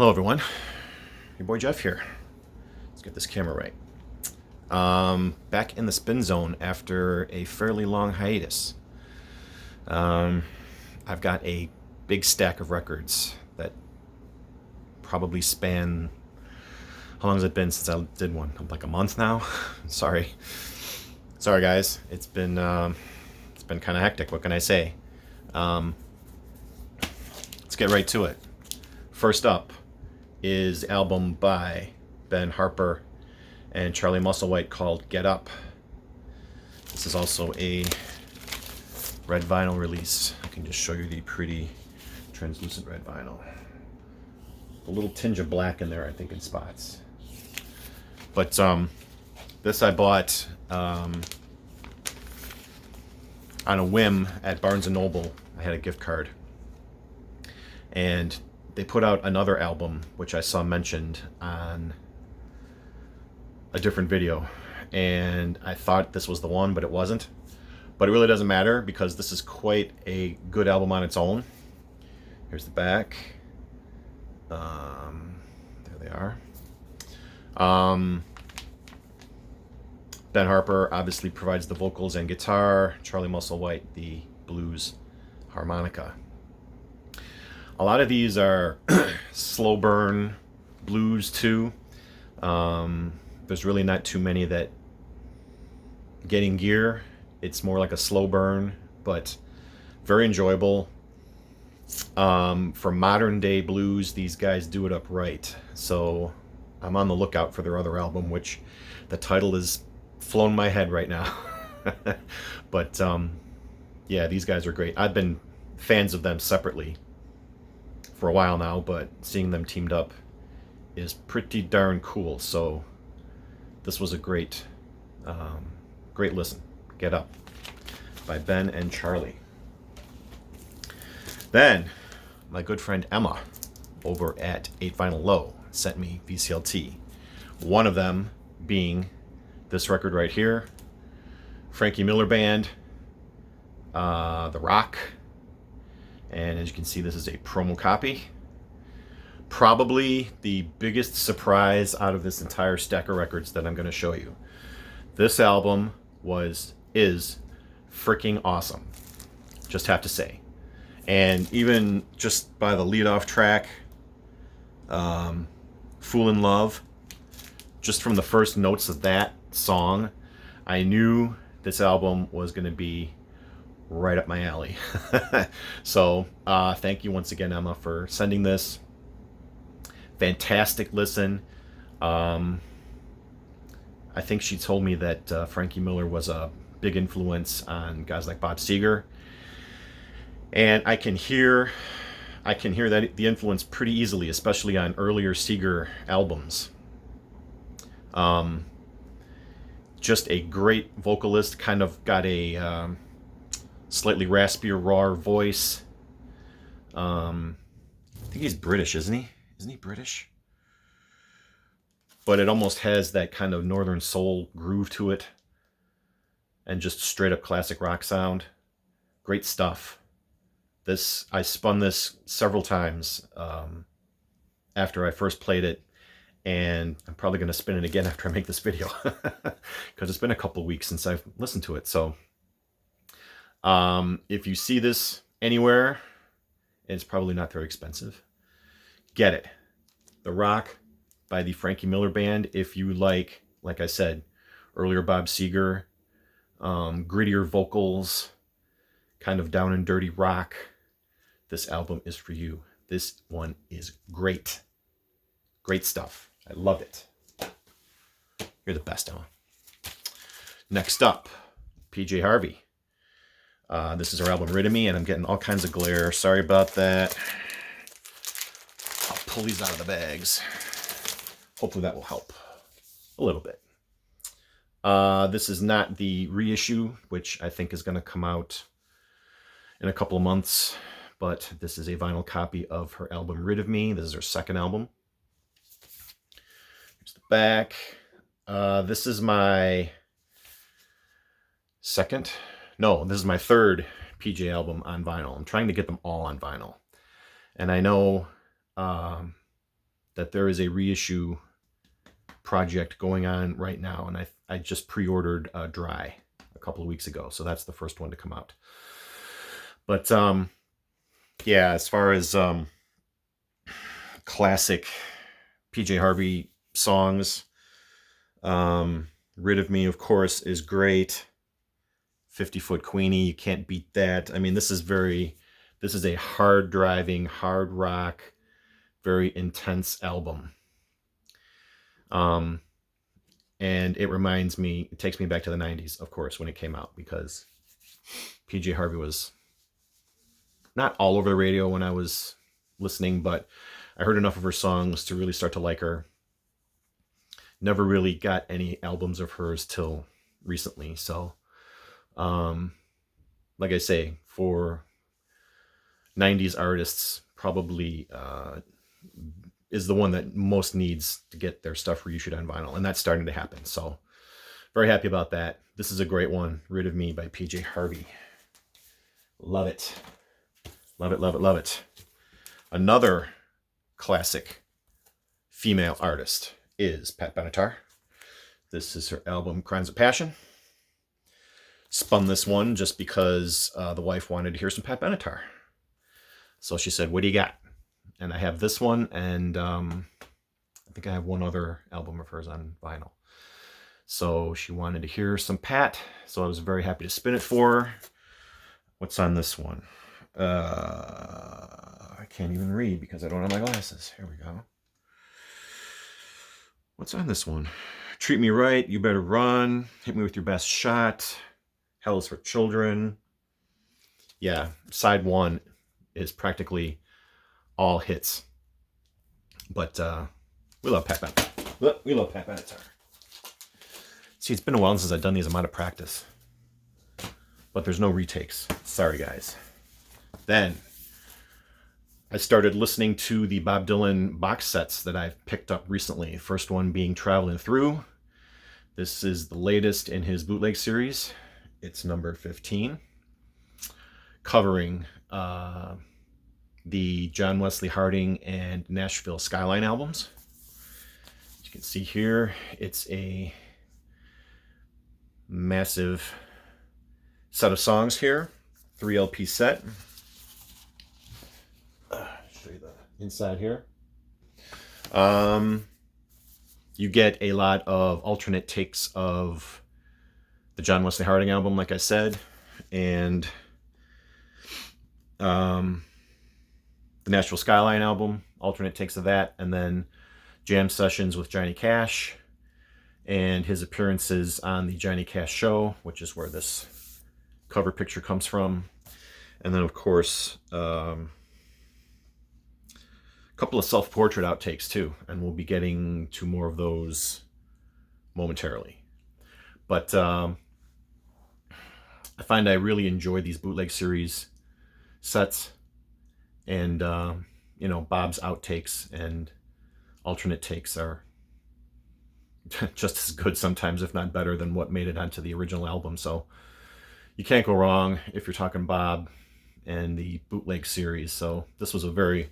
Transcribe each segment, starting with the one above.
Hello everyone, your boy Jeff here. Let's get this camera right. Back in the spin zone after a fairly long hiatus. I've got a big stack of records that probably span, how long has it been since I did one? Like a month now? Sorry guys, it's been kind of hectic, what can I say? Let's get right to it. First up is album by Ben Harper and Charlie Musselwhite called Get Up. This is also a red vinyl release. I can just show you the pretty translucent red vinyl. A little tinge of black in there, I think, in spots. But this I bought on a whim at Barnes & Noble. I had a gift card. And they put out another album, which I saw mentioned on a different video. And I thought this was the one, but it wasn't. But it really doesn't matter because this is quite a good album on its own. Here's the back. There they are. Ben Harper obviously provides the vocals and guitar. Charlie Musselwhite, the blues harmonica. A lot of these are slow burn blues too. There's really not too many that get in gear. It's more like a slow burn, but very enjoyable. For modern day blues, these guys do it up right. So I'm on the lookout for their other album, which the title is flown my head right now. But yeah, these guys are great. I've been fans of them separately for a while now, but seeing them teamed up is pretty darn cool. So this was a great listen. Get Up by Ben and Charlie. Then my good friend Emma over at 8 Vinyl Low sent me VCLT. One of them being this record right here, Frankie Miller Band, The Rock. And as you can see, this is a promo copy. Probably the biggest surprise out of this entire stack of records that I'm going to show you. This album is freaking awesome. Just have to say. And even just by the lead-off track, Fool in Love, just from the first notes of that song, I knew this album was going to be right up my alley. So thank you once again, Emma, for sending this. Fantastic listen. I think she told me that Frankie Miller was a big influence on guys like Bob Seger, and I can hear that the influence pretty easily, especially on earlier Seger albums. Just a great vocalist, kind of got a slightly raspier, raw voice. I think he's British, isn't he? Isn't he British? But it almost has that kind of northern soul groove to it. And just straight up classic rock sound. Great stuff. I spun this several times after I first played it. And I'm probably going to spin it again after I make this video. Because it's been a couple of weeks since I've listened to it. So if you see this anywhere, it's probably not very expensive. Get it. The Rock by the Frankie Miller Band. If you like I said, earlier Bob Seger, grittier vocals, kind of down and dirty rock, this album is for you. This one is great. Great stuff. I love it. You're the best, Emma. Next up, PJ Harvey. This is her album Rid of Me, and I'm getting all kinds of glare. Sorry about that. I'll pull these out of the bags. Hopefully that will help a little bit. This is not the reissue, which I think is going to come out in a couple of months, but this is a vinyl copy of her album Rid of Me. This is her second album. Here's the back. This is my this is my third PJ album on vinyl. I'm trying to get them all on vinyl. And I know that there is a reissue project going on right now, and I just pre-ordered Dry a couple of weeks ago, so that's the first one to come out. But yeah, as far as classic PJ Harvey songs, Rid of Me, of course, is great. 50-Foot Queenie, you can't beat that. I mean, this is a hard driving, hard rock, very intense album. And it takes me back to the 90s, of course, when it came out, because PJ Harvey was not all over the radio when I was listening, but I heard enough of her songs to really start to like her. Never really got any albums of hers till recently. So, like I say, for 90s artists, probably is the one that most needs to get their stuff reissued on vinyl, and that's starting to happen. So very happy about that. This is a great one, Rid of Me by PJ Harvey. Love it. Love it, love it, love it. Another classic female artist is Pat Benatar. This is her album, Crimes of Passion. Spun this one just because the wife wanted to hear some Pat Benatar. So she said, what do you got? And I have this one, and I think I have one other album of hers on vinyl. So she wanted to hear some Pat, so I was very happy to spin it for her. What's on this one? I can't even read because I don't have my glasses. Here we go. What's on this one? Treat Me Right, You Better Run, Hit Me With Your Best Shot, Hell Is for Children. Yeah, side one is practically all hits. But we love Pat Benatar. We love Pat Benatar. See, it's been a while since I've done these. I'm out of practice. But there's no retakes. Sorry, guys. Then I started listening to the Bob Dylan box sets that I've picked up recently. First one being Traveling Through. This is the latest in his bootleg series. It's number 15. Covering the John Wesley Harding and Nashville Skyline albums. As you can see here, it's a massive set of songs here. 3 LP set. Show you the inside here. You get a lot of alternate takes of the John Wesley Harding album, like I said, and the Nashville Skyline album, alternate takes of that, and then jam sessions with Johnny Cash and his appearances on the Johnny Cash show, which is where this cover picture comes from. And then, of course, a couple of self-portrait outtakes too, and we'll be getting to more of those momentarily. But I find I really enjoy these bootleg series sets, and Bob's outtakes and alternate takes are just as good sometimes, if not better, than what made it onto the original album. So you can't go wrong if you're talking Bob and the bootleg series. So this was a very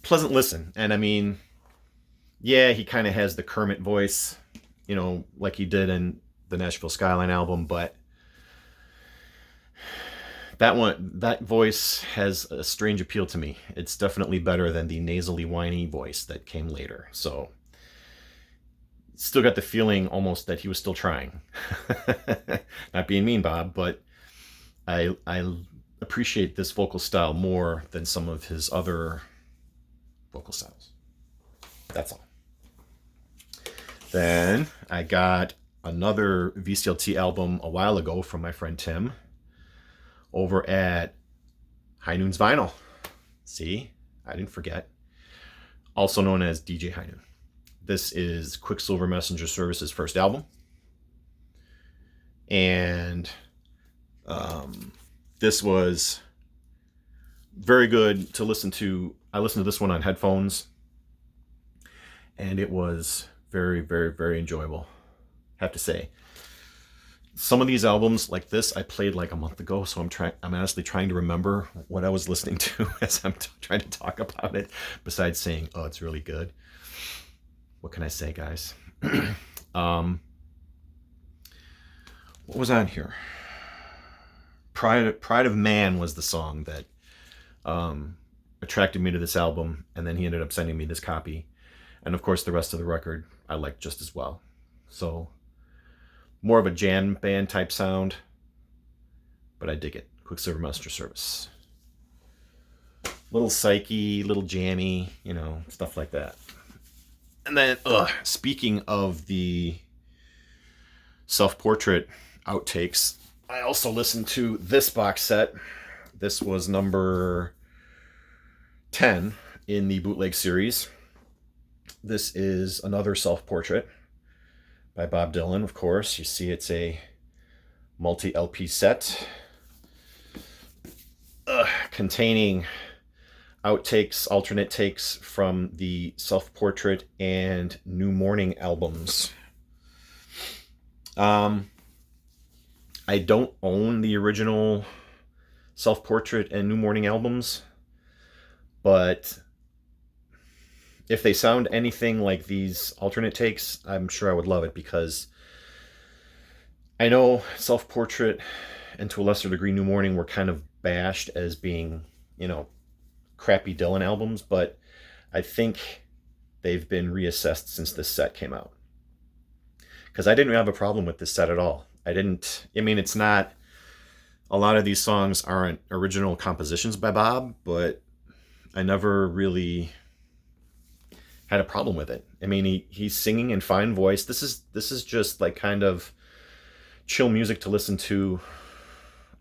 pleasant listen. And I mean, yeah, he kind of has the Kermit voice, like he did in the Nashville Skyline album, but that voice has a strange appeal to me. It's definitely better than the nasally, whiny voice that came later. So still got the feeling almost that he was still trying. Not being mean, Bob, but I appreciate this vocal style more than some of his other vocal styles. That's all. Then I got another VCLT album a while ago from my friend Tim over at High Noon's Vinyl. See, I didn't forget. Also known as DJ High Noon. This is Quicksilver Messenger Service's first album. And this was very good to listen to. I listened to this one on headphones, and it was very, very, very enjoyable, I have to say. Some of these albums, like this, I played like a month ago, so I'm honestly trying to remember what I was listening to as I'm trying to talk about it. Besides saying, "Oh, it's really good." What can I say, guys? um, what was on here? Pride of Man was the song that attracted me to this album, and then he ended up sending me this copy, and of course the rest of the record I liked just as well. So more of a jam band type sound, but I dig it. Quicksilver Master Service. Little psyche, little jammy, stuff like that. And then, speaking of the self-portrait outtakes, I also listened to this box set. This was number 10 in the bootleg series. This is another self-portrait by Bob Dylan, of course. You see it's a multi-LP set containing outtakes, alternate takes from the self-portrait and New Morning albums. I don't own the original self-portrait and New Morning albums, but if they sound anything like these alternate takes, I'm sure I would love it, because I know self-portrait and to a lesser degree New Morning were kind of bashed as being, crappy Dylan albums, but I think they've been reassessed since this set came out. Because I didn't have a problem with this set at all. It's not, a lot of these songs aren't original compositions by Bob, but I never really had a problem with it. He's singing in fine voice. This is just like kind of chill music to listen to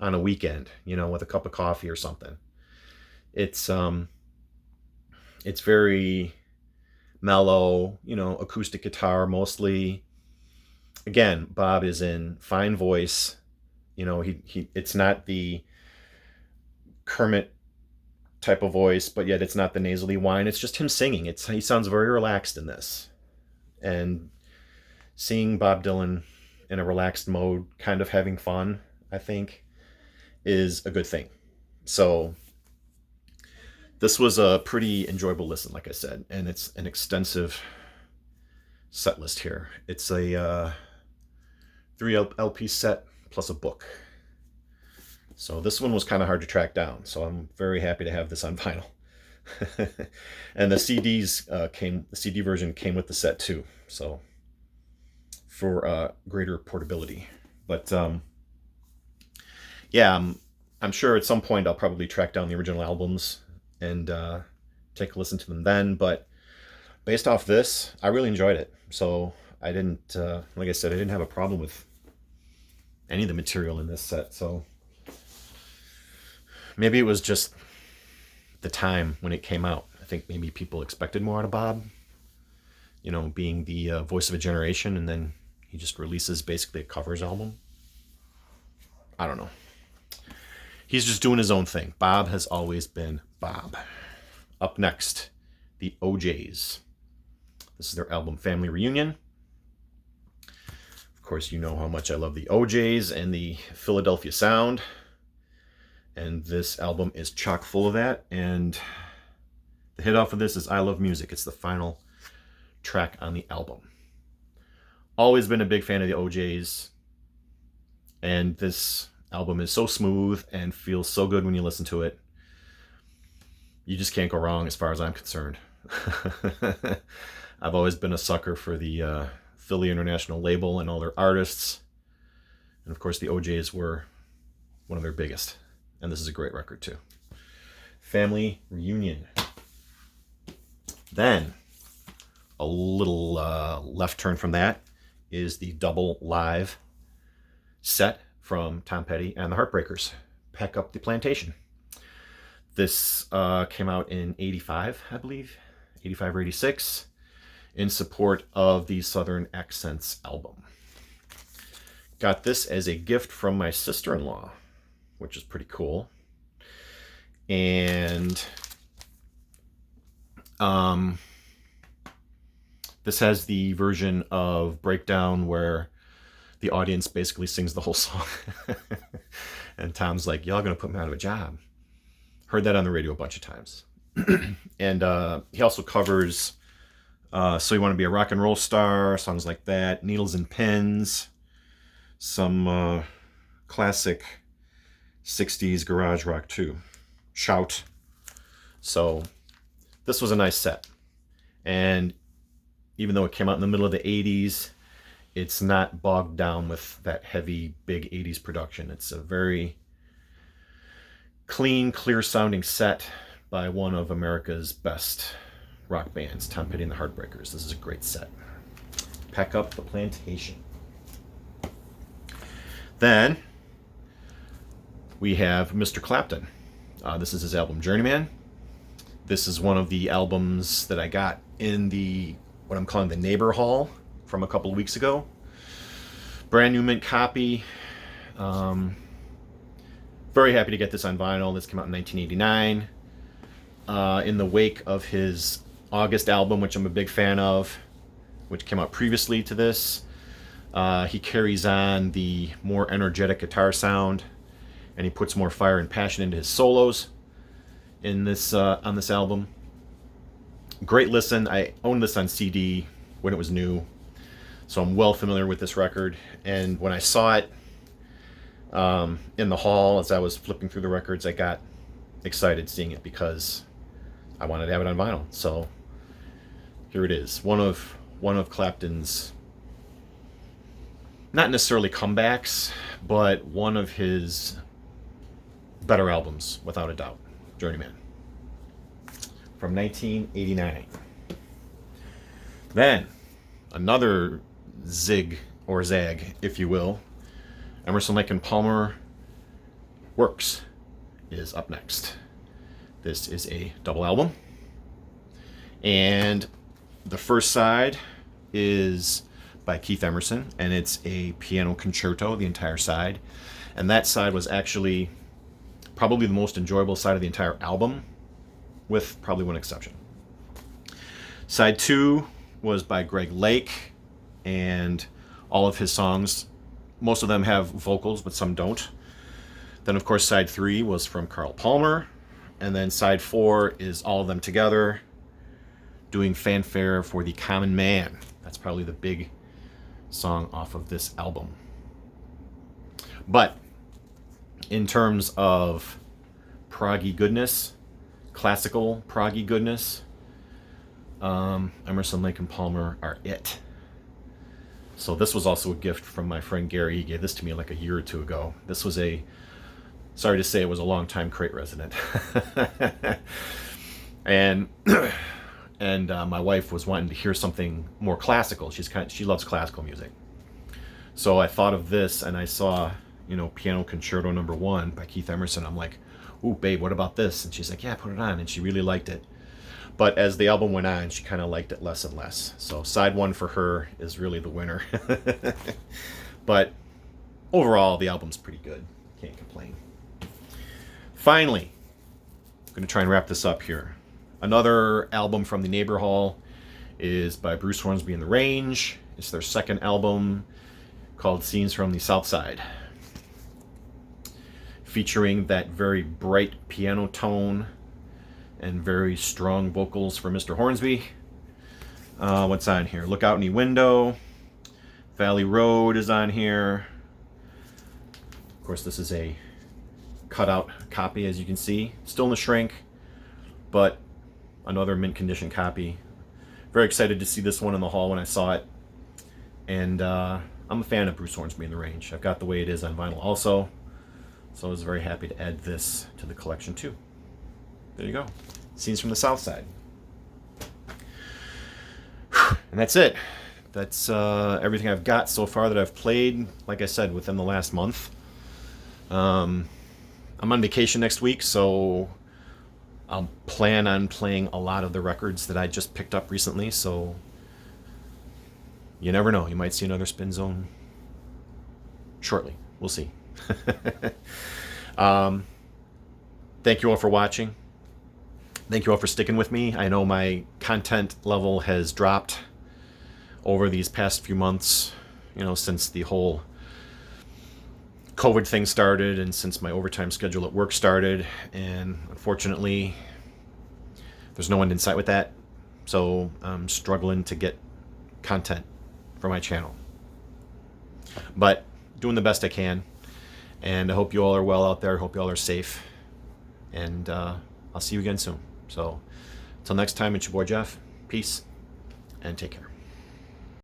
on a weekend, with a cup of coffee or something. It's very mellow, acoustic guitar mostly. Again, Bob is in fine voice. It's not the Kermit type of voice, but yet it's not the nasally whine. It's just him singing. He sounds very relaxed in this. And seeing Bob Dylan in a relaxed mode, kind of having fun, I think, is a good thing. So this was a pretty enjoyable listen, like I said, and it's an extensive set list here. It's a 3 LP set plus a book. So this one was kind of hard to track down, so I'm very happy to have this on vinyl. And the the CD version came with the set too, so for greater portability. But yeah, I'm sure at some point I'll probably track down the original albums and take a listen to them then. But based off this, I really enjoyed it. So I didn't, like I said, I didn't have a problem with any of the material in this set. So maybe it was just the time when it came out. I think maybe people expected more out of Bob, being the voice of a generation, and then he just releases basically a covers album. I don't know. He's just doing his own thing. Bob has always been Bob. Up next, the OJs. This is their album Family Reunion. Of course, you know how much I love the OJs and the Philadelphia sound. And this album is chock full of that. And the hit off of this is I Love Music. It's the final track on the album. Always been a big fan of the OJs. And this album is so smooth and feels so good when you listen to it. You just can't go wrong as far as I'm concerned. I've always been a sucker for the Philly International label and all their artists. And of course the OJs were one of their biggest. And this is a great record too. Family Reunion. Then, a little left turn from that is the double live set from Tom Petty and the Heartbreakers, Up the Plantation. This came out in 85, I believe, 85 or 86, in support of the Southern Accents album. Got this as a gift from my sister-in-law, which is pretty cool. And this has the version of Breakdown where the audience basically sings the whole song. And Tom's like, y'all gonna put me out of a job. Heard that on the radio a bunch of times. And he also covers So You Want to Be a Rock and Roll Star, songs like that, Needles and Pins, some classic 60s garage rock too. Shout. So this was a nice set. And even though it came out in the middle of the 80s, it's not bogged down with that heavy, big 80s production. It's a very clean, clear-sounding set by one of America's best rock bands, Tom Petty and the Heartbreakers. This is a great set. Pack Up the Plantation. Then we have Mr. Clapton. This is his album Journeyman. This is one of the albums that I got in the, what I'm calling the neighbor hall from a couple of weeks ago. Brand new mint copy. Very happy to get this on vinyl. This came out in 1989. In the wake of his August album, which I'm a big fan of, which came out previously to this, he carries on the more energetic guitar sound, and he puts more fire and passion into his solos in this on this album. Great listen. I owned this on CD when it was new, so I'm well familiar with this record. And when I saw it in the hall as I was flipping through the records, I got excited seeing it because I wanted to have it on vinyl. So here it is. One of Clapton's, not necessarily comebacks, but one of his better albums, without a doubt. Journeyman. From 1989. Then, another zig or zag, if you will. Emerson, Lake and Palmer Works is up next. This is a double album. And the first side is by Keith Emerson, and it's a piano concerto, the entire side. And that side was actually probably the most enjoyable side of the entire album, with probably one exception. Side 2 was by Greg Lake, and all of his songs, most of them have vocals, but some don't. Then, of course, side 3 was from Carl Palmer, and then side 4 is all of them together, doing Fanfare for the Common Man. That's probably the big song off of this album. But in terms of proggy goodness, classical proggy goodness, Emerson, Lake and Palmer are it. So this was also a gift from my friend Gary. He gave this to me like a year or two ago. This was sorry to say, it was a long-time crate resident. And my wife was wanting to hear something more classical. She loves classical music. So I thought of this, and I saw, Piano Concerto No. 1 by Keith Emerson. I'm like, ooh, babe, what about this? And she's like, yeah, put it on. And she really liked it. But as the album went on, she kind of liked it less and less. So side 1 for her is really the winner. But overall, the album's pretty good. Can't complain. Finally, I'm going to try and wrap this up here. Another album from the Neighbor Hall is by Bruce Hornsby and the Range. It's their second album called Scenes from the South Side, featuring that very bright piano tone and very strong vocals for Mr. Hornsby. What's on here? Look Out Any Window, Valley Road is on here. Of course, this is a cutout copy, as you can see. Still in the shrink, but another mint condition copy. Very excited to see this one in the hall when I saw it. And I'm a fan of Bruce Hornsby and the Range. I've got The Way It Is on vinyl also. So I was very happy to add this to the collection too. There you go. Scenes from the South Side. And that's it. That's everything I've got so far that I've played, like I said, within the last month. I'm on vacation next week, so I'll plan on playing a lot of the records that I just picked up recently, so you never know. You might see another Spin Zone shortly. We'll see. Thank you all for watching. Thank you all for sticking with me. I know my content level has dropped over these past few months, since the whole COVID thing started, and since my overtime schedule at work started, and unfortunately there's no end in sight with that, so I'm struggling to get content for my channel, but doing the best I can. And I hope you all are well out there. I hope you all are safe, and I'll see you again soon. So until next time, it's your boy Jeff. Peace and take care.